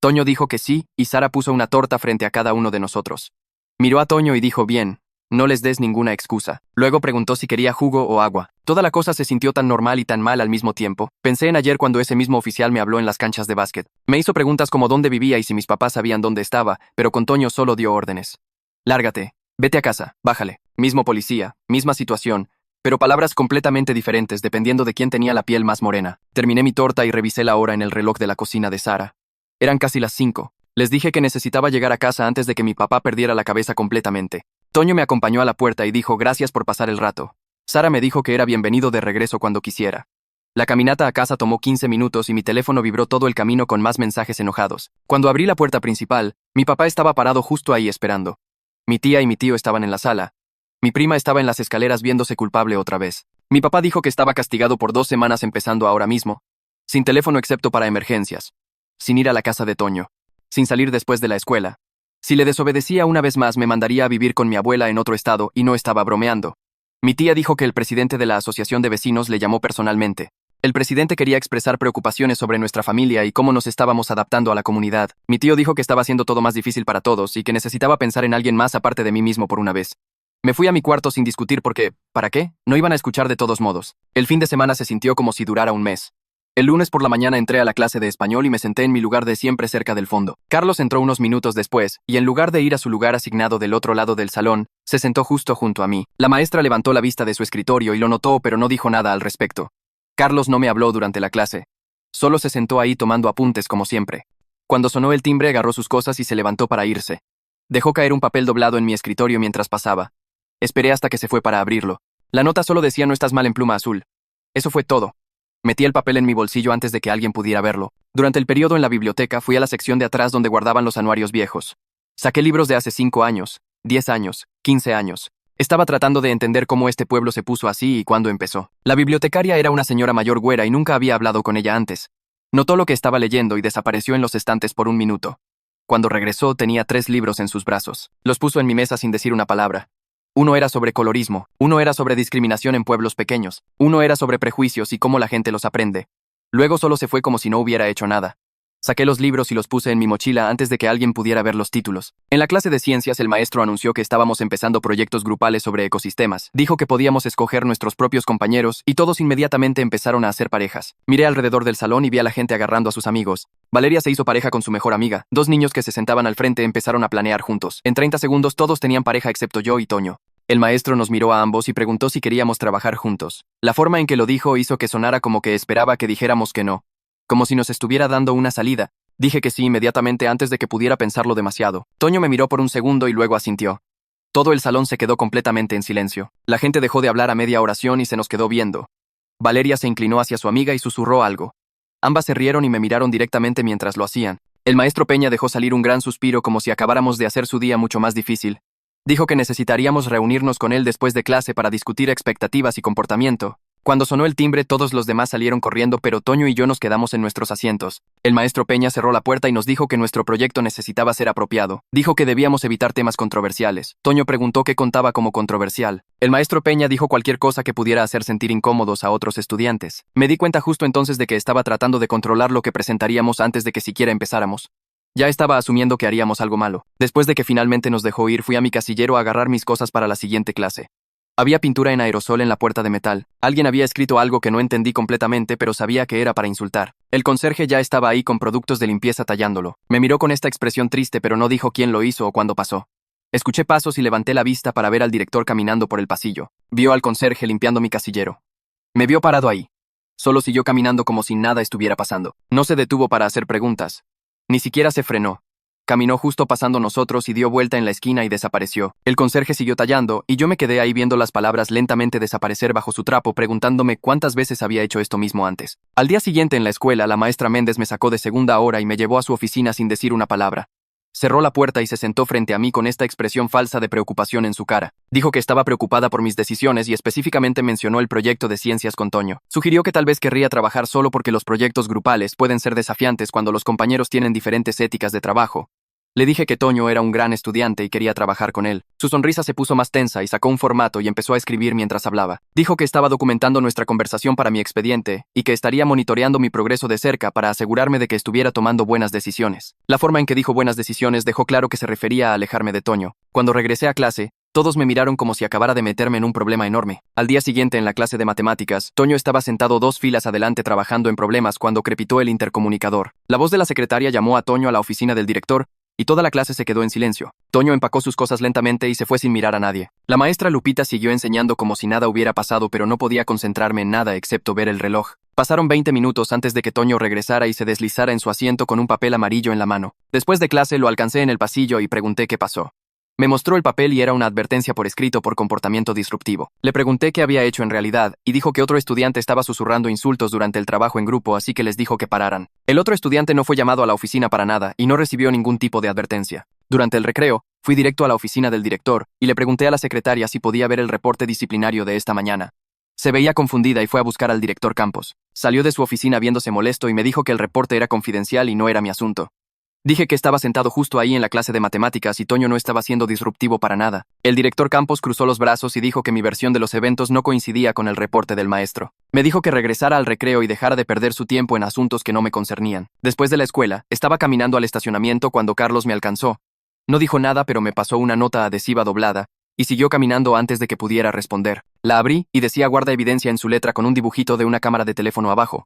Toño dijo que sí, y Sara puso una torta frente a cada uno de nosotros. Miró a Toño y dijo bien, no les des ninguna excusa. Luego preguntó si quería jugo o agua. Toda la cosa se sintió tan normal y tan mal al mismo tiempo. Pensé en ayer cuando ese mismo oficial me habló en las canchas de básquet. Me hizo preguntas como dónde vivía y si mis papás sabían dónde estaba, pero con Toño solo dio órdenes. Lárgate, vete a casa, bájale. Mismo policía, misma situación, pero palabras completamente diferentes dependiendo de quién tenía la piel más morena. Terminé mi torta y revisé la hora en el reloj de la cocina de Sara. Eran casi las 5. Les dije que necesitaba llegar a casa antes de que mi papá perdiera la cabeza completamente. Toño me acompañó a la puerta y dijo gracias por pasar el rato. Sara me dijo que era bienvenido de regreso cuando quisiera. La caminata a casa tomó 15 minutos y mi teléfono vibró todo el camino con más mensajes enojados. Cuando abrí la puerta principal, mi papá estaba parado justo ahí esperando. Mi tía y mi tío estaban en la sala. Mi prima estaba en las escaleras viéndose culpable otra vez. Mi papá dijo que estaba castigado por 2 semanas empezando ahora mismo. Sin teléfono excepto para emergencias. Sin ir a la casa de Toño. Sin salir después de la escuela. Si le desobedecía una vez más me mandaría a vivir con mi abuela en otro estado y no estaba bromeando. Mi tía dijo que el presidente de la asociación de vecinos le llamó personalmente. El presidente quería expresar preocupaciones sobre nuestra familia y cómo nos estábamos adaptando a la comunidad. Mi tío dijo que estaba haciendo todo más difícil para todos y que necesitaba pensar en alguien más aparte de mí mismo por una vez. Me fui a mi cuarto sin discutir porque, ¿para qué? No iban a escuchar de todos modos. El fin de semana se sintió como si durara un mes. El lunes por la mañana entré a la clase de español y me senté en mi lugar de siempre cerca del fondo. Carlos entró unos minutos después, y en lugar de ir a su lugar asignado del otro lado del salón, se sentó justo junto a mí. La maestra levantó la vista de su escritorio y lo notó, pero no dijo nada al respecto. Carlos no me habló durante la clase. Solo se sentó ahí tomando apuntes como siempre. Cuando sonó el timbre agarró sus cosas y se levantó para irse. Dejó caer un papel doblado en mi escritorio mientras pasaba. Esperé hasta que se fue para abrirlo. La nota solo decía no estás mal en pluma azul. Eso fue todo. Metí el papel en mi bolsillo antes de que alguien pudiera verlo. Durante el periodo en la biblioteca fui a la sección de atrás donde guardaban los anuarios viejos. Saqué libros de hace 5 años, 10 años, 15 años. Estaba tratando de entender cómo este pueblo se puso así y cuándo empezó. La bibliotecaria era una señora mayor güera y nunca había hablado con ella antes. Notó lo que estaba leyendo y desapareció en los estantes por un minuto. Cuando regresó tenía 3 libros en sus brazos. Los puso en mi mesa sin decir una palabra. Uno era sobre colorismo, uno era sobre discriminación en pueblos pequeños, uno era sobre prejuicios y cómo la gente los aprende. Luego solo se fue como si no hubiera hecho nada. Saqué los libros y los puse en mi mochila antes de que alguien pudiera ver los títulos. En la clase de ciencias, el maestro anunció que estábamos empezando proyectos grupales sobre ecosistemas. Dijo que podíamos escoger nuestros propios compañeros y todos inmediatamente empezaron a hacer parejas. Miré alrededor del salón y vi a la gente agarrando a sus amigos. Valeria se hizo pareja con su mejor amiga. Dos niños que se sentaban al frente empezaron a planear juntos. En 30 segundos todos tenían pareja excepto yo y Toño. El maestro nos miró a ambos y preguntó si queríamos trabajar juntos. La forma en que lo dijo hizo que sonara como que esperaba que dijéramos que no. Como si nos estuviera dando una salida. Dije que sí inmediatamente antes de que pudiera pensarlo demasiado. Toño me miró por un segundo y luego asintió. Todo el salón se quedó completamente en silencio. La gente dejó de hablar a media oración y se nos quedó viendo. Valeria se inclinó hacia su amiga y susurró algo. Ambas se rieron y me miraron directamente mientras lo hacían. El maestro Peña dejó salir un gran suspiro como si acabáramos de hacer su día mucho más difícil. Dijo que necesitaríamos reunirnos con él después de clase para discutir expectativas y comportamiento. Cuando sonó el timbre, todos los demás salieron corriendo, pero Toño y yo nos quedamos en nuestros asientos. El maestro Peña cerró la puerta y nos dijo que nuestro proyecto necesitaba ser apropiado. Dijo que debíamos evitar temas controversiales. Toño preguntó qué contaba como controversial. El maestro Peña dijo cualquier cosa que pudiera hacer sentir incómodos a otros estudiantes. Me di cuenta justo entonces de que estaba tratando de controlar lo que presentaríamos antes de que siquiera empezáramos. Ya estaba asumiendo que haríamos algo malo. Después de que finalmente nos dejó ir, fui a mi casillero a agarrar mis cosas para la siguiente clase. Había pintura en aerosol en la puerta de metal. Alguien había escrito algo que no entendí completamente, pero sabía que era para insultar. El conserje ya estaba ahí con productos de limpieza tallándolo. Me miró con esta expresión triste, pero no dijo quién lo hizo o cuándo pasó. Escuché pasos y levanté la vista para ver al director caminando por el pasillo. Vio al conserje limpiando mi casillero. Me vio parado ahí. Solo siguió caminando como si nada estuviera pasando. No se detuvo para hacer preguntas. Ni siquiera se frenó. Caminó justo pasando nosotros y dio vuelta en la esquina y desapareció. El conserje siguió tallando, y yo me quedé ahí viendo las palabras lentamente desaparecer bajo su trapo, preguntándome cuántas veces había hecho esto mismo antes. Al día siguiente en la escuela, la maestra Méndez me sacó de segunda hora y me llevó a su oficina sin decir una palabra. Cerró la puerta y se sentó frente a mí con esta expresión falsa de preocupación en su cara. Dijo que estaba preocupada por mis decisiones y específicamente mencionó el proyecto de ciencias con Toño. Sugirió que tal vez querría trabajar solo porque los proyectos grupales pueden ser desafiantes cuando los compañeros tienen diferentes éticas de trabajo. Le dije que Toño era un gran estudiante y quería trabajar con él. Su sonrisa se puso más tensa y sacó un formato y empezó a escribir mientras hablaba. Dijo que estaba documentando nuestra conversación para mi expediente y que estaría monitoreando mi progreso de cerca para asegurarme de que estuviera tomando buenas decisiones. La forma en que dijo buenas decisiones dejó claro que se refería a alejarme de Toño. Cuando regresé a clase, todos me miraron como si acabara de meterme en un problema enorme. Al día siguiente en la clase de matemáticas, Toño estaba sentado 2 filas adelante trabajando en problemas cuando crepitó el intercomunicador. La voz de la secretaria llamó a Toño a la oficina del director, y toda la clase se quedó en silencio. Toño empacó sus cosas lentamente y se fue sin mirar a nadie. La maestra Lupita siguió enseñando como si nada hubiera pasado, pero no podía concentrarme en nada excepto ver el reloj. Pasaron 20 minutos antes de que Toño regresara y se deslizara en su asiento con un papel amarillo en la mano. Después de clase lo alcancé en el pasillo y pregunté qué pasó. Me mostró el papel y era una advertencia por escrito por comportamiento disruptivo. Le pregunté qué había hecho en realidad, y dijo que otro estudiante estaba susurrando insultos durante el trabajo en grupo, así que les dijo que pararan. El otro estudiante no fue llamado a la oficina para nada, y no recibió ningún tipo de advertencia. Durante el recreo, fui directo a la oficina del director, y le pregunté a la secretaria si podía ver el reporte disciplinario de esta mañana. Se veía confundida y fue a buscar al director Campos. Salió de su oficina viéndose molesto y me dijo que el reporte era confidencial y no era mi asunto. Dije que estaba sentado justo ahí en la clase de matemáticas y Toño no estaba siendo disruptivo para nada. El director Campos cruzó los brazos y dijo que mi versión de los eventos no coincidía con el reporte del maestro. Me dijo que regresara al recreo y dejara de perder su tiempo en asuntos que no me concernían. Después de la escuela, estaba caminando al estacionamiento cuando Carlos me alcanzó. No dijo nada, pero me pasó una nota adhesiva doblada y siguió caminando antes de que pudiera responder. La abrí y decía guarda evidencia en su letra con un dibujito de una cámara de teléfono abajo.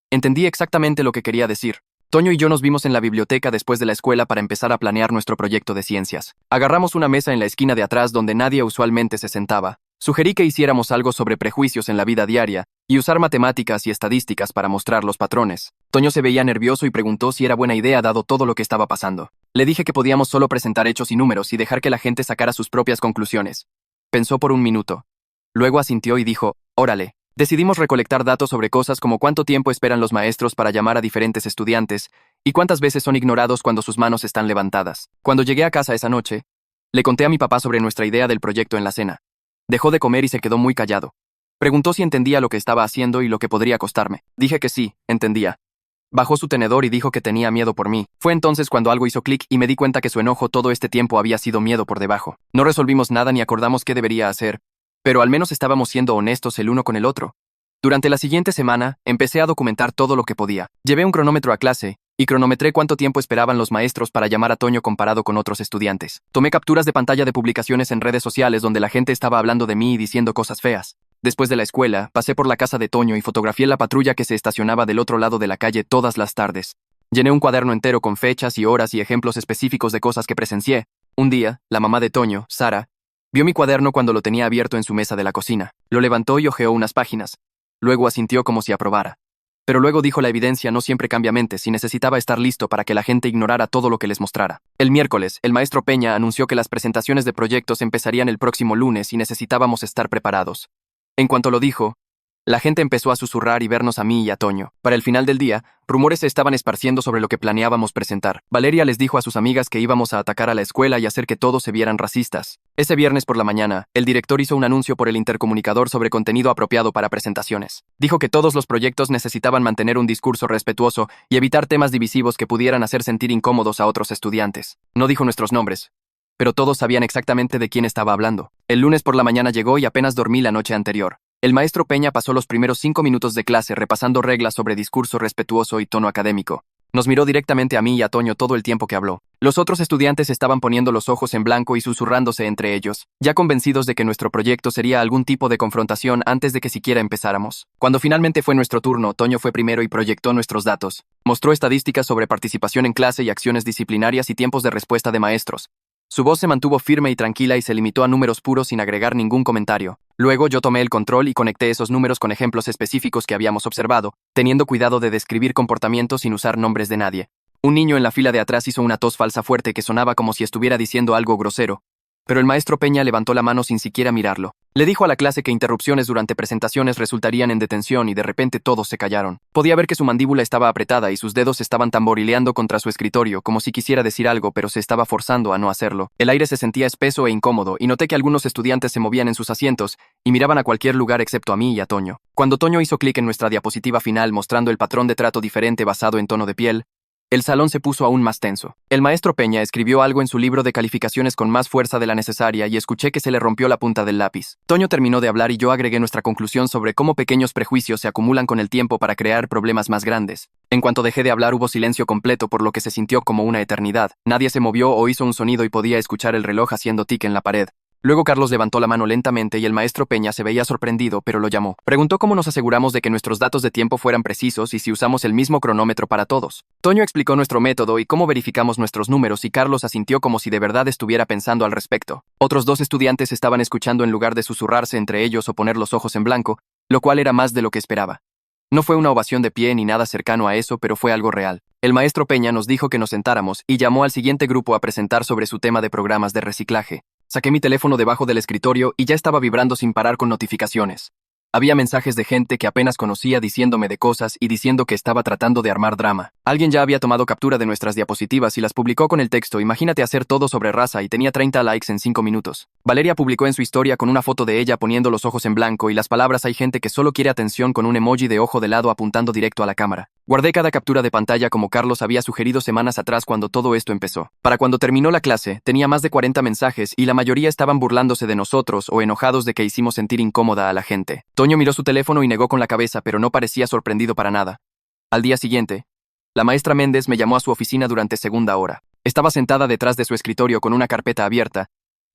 Entendí exactamente lo que quería decir. Toño y yo nos vimos en la biblioteca después de la escuela para empezar a planear nuestro proyecto de ciencias. Agarramos una mesa en la esquina de atrás donde nadie usualmente se sentaba. Sugerí que hiciéramos algo sobre prejuicios en la vida diaria y usar matemáticas y estadísticas para mostrar los patrones. Toño se veía nervioso y preguntó si era buena idea dado todo lo que estaba pasando. Le dije que podíamos solo presentar hechos y números y dejar que la gente sacara sus propias conclusiones. Pensó por un minuto. Luego asintió y dijo, órale. Decidimos recolectar datos sobre cosas como cuánto tiempo esperan los maestros para llamar a diferentes estudiantes y cuántas veces son ignorados cuando sus manos están levantadas. Cuando llegué a casa esa noche, le conté a mi papá sobre nuestra idea del proyecto en la cena. Dejó de comer y se quedó muy callado. Preguntó si entendía lo que estaba haciendo y lo que podría costarme. Dije que sí, entendía. Bajó su tenedor y dijo que tenía miedo por mí. Fue entonces cuando algo hizo clic y me di cuenta que su enojo todo este tiempo había sido miedo por debajo. No resolvimos nada ni acordamos qué debería hacer, pero al menos estábamos siendo honestos el uno con el otro. Durante la siguiente semana, empecé a documentar todo lo que podía. Llevé un cronómetro a clase y cronometré cuánto tiempo esperaban los maestros para llamar a Toño comparado con otros estudiantes. Tomé capturas de pantalla de publicaciones en redes sociales donde la gente estaba hablando de mí y diciendo cosas feas. Después de la escuela, pasé por la casa de Toño y fotografié la patrulla que se estacionaba del otro lado de la calle todas las tardes. Llené un cuaderno entero con fechas y horas y ejemplos específicos de cosas que presencié. Un día, la mamá de Toño, Sara, vio mi cuaderno cuando lo tenía abierto en su mesa de la cocina. Lo levantó y hojeó unas páginas. Luego asintió como si aprobara. Pero luego dijo: la evidencia no siempre cambia mentes y necesitaba estar listo para que la gente ignorara todo lo que les mostrara. El miércoles, el maestro Peña anunció que las presentaciones de proyectos empezarían el próximo lunes y necesitábamos estar preparados. En cuanto lo dijo, la gente empezó a susurrar y vernos a mí y a Toño. Para el final del día, rumores se estaban esparciendo sobre lo que planeábamos presentar. Valeria les dijo a sus amigas que íbamos a atacar a la escuela y hacer que todos se vieran racistas. Ese viernes por la mañana, el director hizo un anuncio por el intercomunicador sobre contenido apropiado para presentaciones. Dijo que todos los proyectos necesitaban mantener un discurso respetuoso y evitar temas divisivos que pudieran hacer sentir incómodos a otros estudiantes. No dijo nuestros nombres, pero todos sabían exactamente de quién estaba hablando. El lunes por la mañana llegó y apenas dormí la noche anterior. El maestro Peña pasó los primeros 5 minutos de clase repasando reglas sobre discurso respetuoso y tono académico. Nos miró directamente a mí y a Toño todo el tiempo que habló. Los otros estudiantes estaban poniendo los ojos en blanco y susurrándose entre ellos, ya convencidos de que nuestro proyecto sería algún tipo de confrontación antes de que siquiera empezáramos. Cuando finalmente fue nuestro turno, Toño fue primero y proyectó nuestros datos. Mostró estadísticas sobre participación en clase y acciones disciplinarias y tiempos de respuesta de maestros. Su voz se mantuvo firme y tranquila y se limitó a números puros sin agregar ningún comentario. Luego yo tomé el control y conecté esos números con ejemplos específicos que habíamos observado, teniendo cuidado de describir comportamientos sin usar nombres de nadie. Un niño en la fila de atrás hizo una tos falsa fuerte que sonaba como si estuviera diciendo algo grosero, pero el maestro Peña levantó la mano sin siquiera mirarlo. Le dijo a la clase que interrupciones durante presentaciones resultarían en detención y de repente todos se callaron. Podía ver que su mandíbula estaba apretada y sus dedos estaban tamborileando contra su escritorio como si quisiera decir algo pero se estaba forzando a no hacerlo. El aire se sentía espeso e incómodo y noté que algunos estudiantes se movían en sus asientos y miraban a cualquier lugar excepto a mí y a Toño. Cuando Toño hizo clic en nuestra diapositiva final mostrando el patrón de trato diferente basado en tono de piel, el salón se puso aún más tenso. El maestro Peña escribió algo en su libro de calificaciones con más fuerza de la necesaria y escuché que se le rompió la punta del lápiz. Toño terminó de hablar y yo agregué nuestra conclusión sobre cómo pequeños prejuicios se acumulan con el tiempo para crear problemas más grandes. En cuanto dejé de hablar hubo silencio completo por lo que se sintió como una eternidad. Nadie se movió o hizo un sonido y podía escuchar el reloj haciendo tic en la pared. Luego Carlos levantó la mano lentamente y el maestro Peña se veía sorprendido, pero lo llamó. Preguntó cómo nos aseguramos de que nuestros datos de tiempo fueran precisos y si usamos el mismo cronómetro para todos. Toño explicó nuestro método y cómo verificamos nuestros números y Carlos asintió como si de verdad estuviera pensando al respecto. Otros 2 estudiantes estaban escuchando en lugar de susurrarse entre ellos o poner los ojos en blanco, lo cual era más de lo que esperaba. No fue una ovación de pie ni nada cercano a eso, pero fue algo real. El maestro Peña nos dijo que nos sentáramos y llamó al siguiente grupo a presentar sobre su tema de programas de reciclaje. Saqué mi teléfono debajo del escritorio y ya estaba vibrando sin parar con notificaciones. Había mensajes de gente que apenas conocía diciéndome de cosas y diciendo que estaba tratando de armar drama. Alguien ya había tomado captura de nuestras diapositivas y las publicó con el texto: imagínate hacer todo sobre raza, y tenía 30 likes en 5 minutos. Valeria publicó en su historia con una foto de ella poniendo los ojos en blanco y las palabras: hay gente que solo quiere atención, con un emoji de ojo de lado apuntando directo a la cámara. Guardé cada captura de pantalla como Carlos había sugerido semanas atrás cuando todo esto empezó. Para cuando terminó la clase, tenía más de 40 mensajes y la mayoría estaban burlándose de nosotros o enojados de que hicimos sentir incómoda a la gente. Toño miró su teléfono y negó con la cabeza, pero no parecía sorprendido para nada. Al día siguiente, la maestra Méndez me llamó a su oficina durante segunda hora. Estaba sentada detrás de su escritorio con una carpeta abierta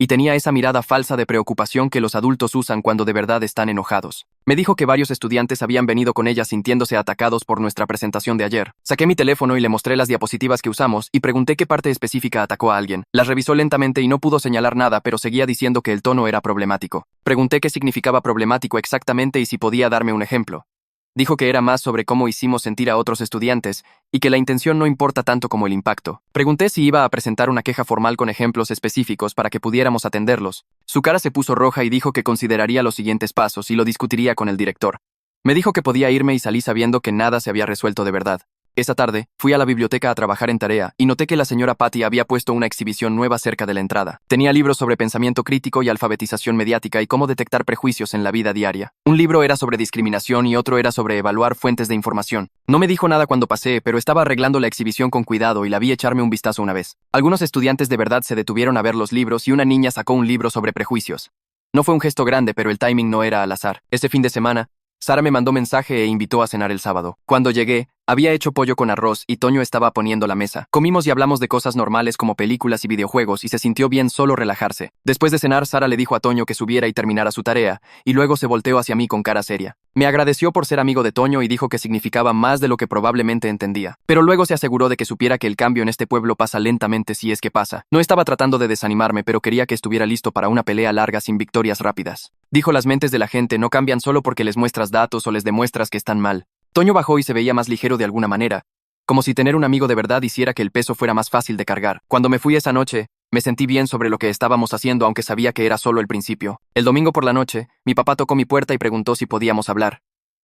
y tenía esa mirada falsa de preocupación que los adultos usan cuando de verdad están enojados. Me dijo que varios estudiantes habían venido con ella sintiéndose atacados por nuestra presentación de ayer. Saqué mi teléfono y le mostré las diapositivas que usamos y pregunté qué parte específica atacó a alguien. Las revisó lentamente y no pudo señalar nada, pero seguía diciendo que el tono era problemático. Pregunté qué significaba problemático exactamente y si podía darme un ejemplo. Dijo que era más sobre cómo hicimos sentir a otros estudiantes y que la intención no importa tanto como el impacto. Pregunté si iba a presentar una queja formal con ejemplos específicos para que pudiéramos atenderlos. Su cara se puso roja y dijo que consideraría los siguientes pasos y lo discutiría con el director. Me dijo que podía irme y salí sabiendo que nada se había resuelto de verdad. Esa tarde, fui a la biblioteca a trabajar en tarea y noté que la señora Patty había puesto una exhibición nueva cerca de la entrada. Tenía libros sobre pensamiento crítico y alfabetización mediática y cómo detectar prejuicios en la vida diaria. Un libro era sobre discriminación y otro era sobre evaluar fuentes de información. No me dijo nada cuando pasé, pero estaba arreglando la exhibición con cuidado y la vi echarme un vistazo una vez. Algunos estudiantes de verdad se detuvieron a ver los libros y una niña sacó un libro sobre prejuicios. No fue un gesto grande, pero el timing no era al azar. Ese fin de semana, Sara me mandó mensaje e invitó a cenar el sábado. Cuando llegué, Había hecho pollo con arroz y Toño estaba poniendo la mesa. Comimos y hablamos de cosas normales como películas y videojuegos y se sintió bien solo relajarse. Después de cenar, Sara le dijo a Toño que subiera y terminara su tarea, y luego se volteó hacia mí con cara seria. Me agradeció por ser amigo de Toño y dijo que significaba más de lo que probablemente entendía. Pero luego se aseguró de que supiera que el cambio en este pueblo pasa lentamente si es que pasa. No estaba tratando de desanimarme, pero quería que estuviera listo para una pelea larga sin victorias rápidas. Dijo: las mentes de la gente no cambian solo porque les muestras datos o les demuestras que están mal. Toño bajó y se veía más ligero de alguna manera, como si tener un amigo de verdad hiciera que el peso fuera más fácil de cargar. Cuando me fui esa noche, me sentí bien sobre lo que estábamos haciendo, aunque sabía que era solo el principio. El domingo por la noche, mi papá tocó mi puerta y preguntó si podíamos hablar.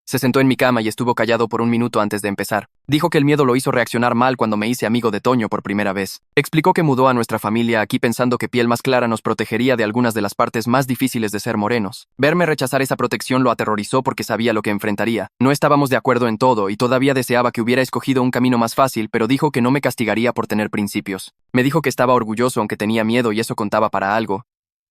Se sentó en mi cama y estuvo callado por un minuto antes de empezar. Dijo que el miedo lo hizo reaccionar mal cuando me hice amigo de Toño por primera vez. Explicó que mudó a nuestra familia aquí pensando que piel más clara nos protegería de algunas de las partes más difíciles de ser morenos. Verme rechazar esa protección lo aterrorizó porque sabía lo que enfrentaría. No estábamos de acuerdo en todo y todavía deseaba que hubiera escogido un camino más fácil, pero dijo que no me castigaría por tener principios. Me dijo que estaba orgulloso aunque tenía miedo y eso contaba para algo.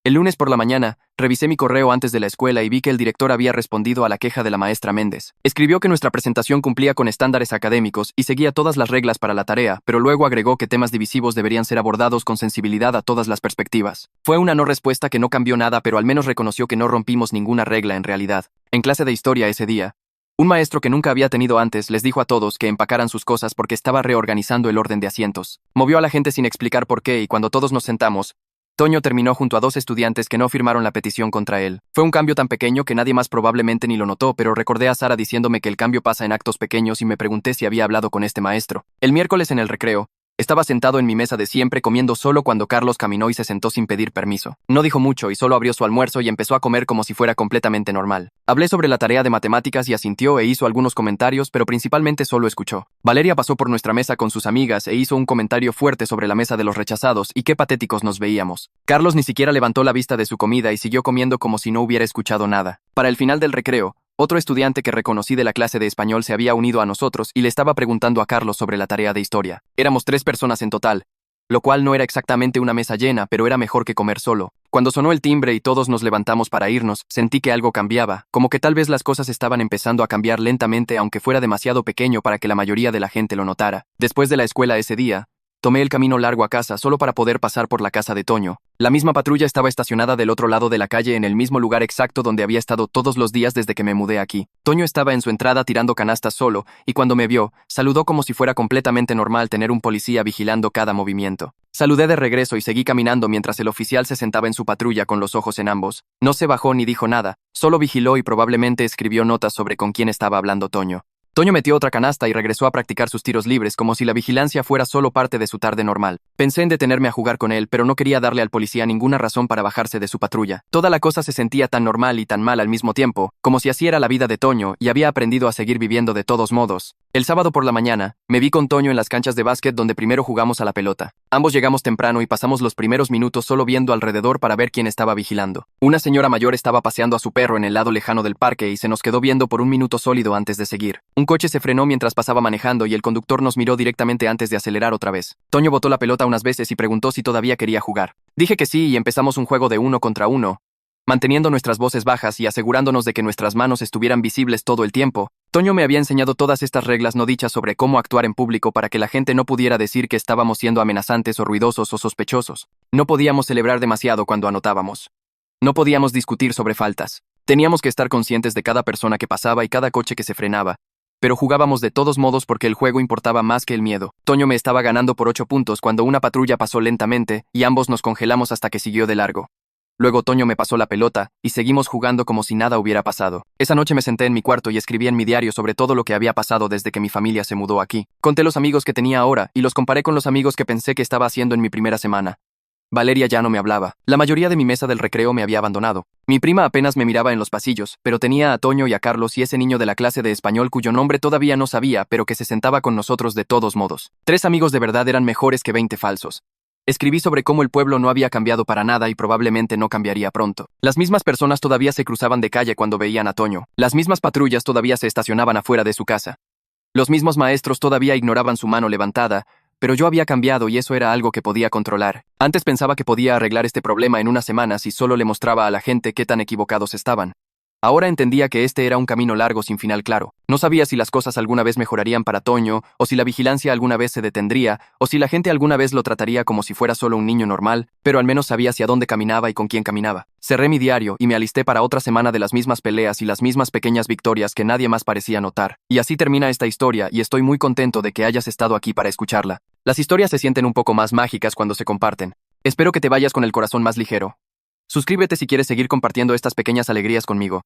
El lunes por la mañana, revisé mi correo antes de la escuela y vi que el director había respondido a la queja de la maestra Méndez. Escribió que nuestra presentación cumplía con estándares académicos y seguía todas las reglas para la tarea, pero luego agregó que temas divisivos deberían ser abordados con sensibilidad a todas las perspectivas. Fue una no respuesta que no cambió nada, pero al menos reconoció que no rompimos ninguna regla en realidad. En clase de historia ese día, un maestro que nunca había tenido antes les dijo a todos que empacaran sus cosas porque estaba reorganizando el orden de asientos. Movió a la gente sin explicar por qué y cuando todos nos sentamos, Toño terminó junto a 2 estudiantes que no firmaron la petición contra él. Fue un cambio tan pequeño que nadie más probablemente ni lo notó, pero recordé a Sara diciéndome que el cambio pasa en actos pequeños y me pregunté si había hablado con este maestro. El miércoles en el recreo, estaba sentado en mi mesa de siempre comiendo solo cuando Carlos caminó y se sentó sin pedir permiso. No dijo mucho y solo abrió su almuerzo y empezó a comer como si fuera completamente normal. Hablé sobre la tarea de matemáticas y asintió e hizo algunos comentarios, pero principalmente solo escuchó. Valeria pasó por nuestra mesa con sus amigas e hizo un comentario fuerte sobre la mesa de los rechazados y qué patéticos nos veíamos. Carlos ni siquiera levantó la vista de su comida y siguió comiendo como si no hubiera escuchado nada. Para el final del recreo, otro estudiante que reconocí de la clase de español se había unido a nosotros y le estaba preguntando a Carlos sobre la tarea de historia. Éramos 3 personas en total, lo cual no era exactamente una mesa llena, pero era mejor que comer solo. Cuando sonó el timbre y todos nos levantamos para irnos, sentí que algo cambiaba, como que tal vez las cosas estaban empezando a cambiar lentamente aunque fuera demasiado pequeño para que la mayoría de la gente lo notara. Después de la escuela ese día, tomé el camino largo a casa solo para poder pasar por la casa de Toño. La misma patrulla estaba estacionada del otro lado de la calle en el mismo lugar exacto donde había estado todos los días desde que me mudé aquí. Toño estaba en su entrada tirando canastas solo, y cuando me vio, saludó como si fuera completamente normal tener un policía vigilando cada movimiento. Saludé de regreso y seguí caminando mientras el oficial se sentaba en su patrulla con los ojos en ambos. No se bajó ni dijo nada, solo vigiló y probablemente escribió notas sobre con quién estaba hablando Toño. Toño metió otra canasta y regresó a practicar sus tiros libres como si la vigilancia fuera solo parte de su tarde normal. Pensé en detenerme a jugar con él, pero no quería darle al policía ninguna razón para bajarse de su patrulla. Toda la cosa se sentía tan normal y tan mal al mismo tiempo, como si así era la vida de Toño y había aprendido a seguir viviendo de todos modos. El sábado por la mañana, me vi con Toño en las canchas de básquet donde primero jugamos a la pelota. Ambos llegamos temprano y pasamos los primeros minutos solo viendo alrededor para ver quién estaba vigilando. Una señora mayor estaba paseando a su perro en el lado lejano del parque y se nos quedó viendo por un minuto sólido antes de seguir. Un coche se frenó mientras pasaba manejando y el conductor nos miró directamente antes de acelerar otra vez. Toño botó la pelota unas veces y preguntó si todavía quería jugar. Dije que sí y empezamos un juego de 1 contra 1, manteniendo nuestras voces bajas y asegurándonos de que nuestras manos estuvieran visibles todo el tiempo. Toño me había enseñado todas estas reglas no dichas sobre cómo actuar en público para que la gente no pudiera decir que estábamos siendo amenazantes o ruidosos o sospechosos. No podíamos celebrar demasiado cuando anotábamos. No podíamos discutir sobre faltas. Teníamos que estar conscientes de cada persona que pasaba y cada coche que se frenaba. Pero jugábamos de todos modos porque el juego importaba más que el miedo. Toño me estaba ganando por 8 puntos cuando una patrulla pasó lentamente y ambos nos congelamos hasta que siguió de largo. Luego Toño me pasó la pelota y seguimos jugando como si nada hubiera pasado. Esa noche me senté en mi cuarto y escribí en mi diario sobre todo lo que había pasado desde que mi familia se mudó aquí. Conté los amigos que tenía ahora y los comparé con los amigos que pensé que estaba haciendo en mi primera semana. Valeria ya no me hablaba. La mayoría de mi mesa del recreo me había abandonado. Mi prima apenas me miraba en los pasillos, pero tenía a Toño y a Carlos y ese niño de la clase de español cuyo nombre todavía no sabía, pero que se sentaba con nosotros de todos modos. 3 amigos de verdad eran mejores que 20 falsos. Escribí sobre cómo el pueblo no había cambiado para nada y probablemente no cambiaría pronto. Las mismas personas todavía se cruzaban de calle cuando veían a Toño. Las mismas patrullas todavía se estacionaban afuera de su casa. Los mismos maestros todavía ignoraban su mano levantada, pero yo había cambiado y eso era algo que podía controlar. Antes pensaba que podía arreglar este problema en una semana si solo le mostraba a la gente qué tan equivocados estaban. Ahora entendía que este era un camino largo sin final claro. No sabía si las cosas alguna vez mejorarían para Toño, o si la vigilancia alguna vez se detendría, o si la gente alguna vez lo trataría como si fuera solo un niño normal, pero al menos sabía hacia dónde caminaba y con quién caminaba. Cerré mi diario y me alisté para otra semana de las mismas peleas y las mismas pequeñas victorias que nadie más parecía notar. Y así termina esta historia, y estoy muy contento de que hayas estado aquí para escucharla. Las historias se sienten un poco más mágicas cuando se comparten. Espero que te vayas con el corazón más ligero. Suscríbete si quieres seguir compartiendo estas pequeñas alegrías conmigo.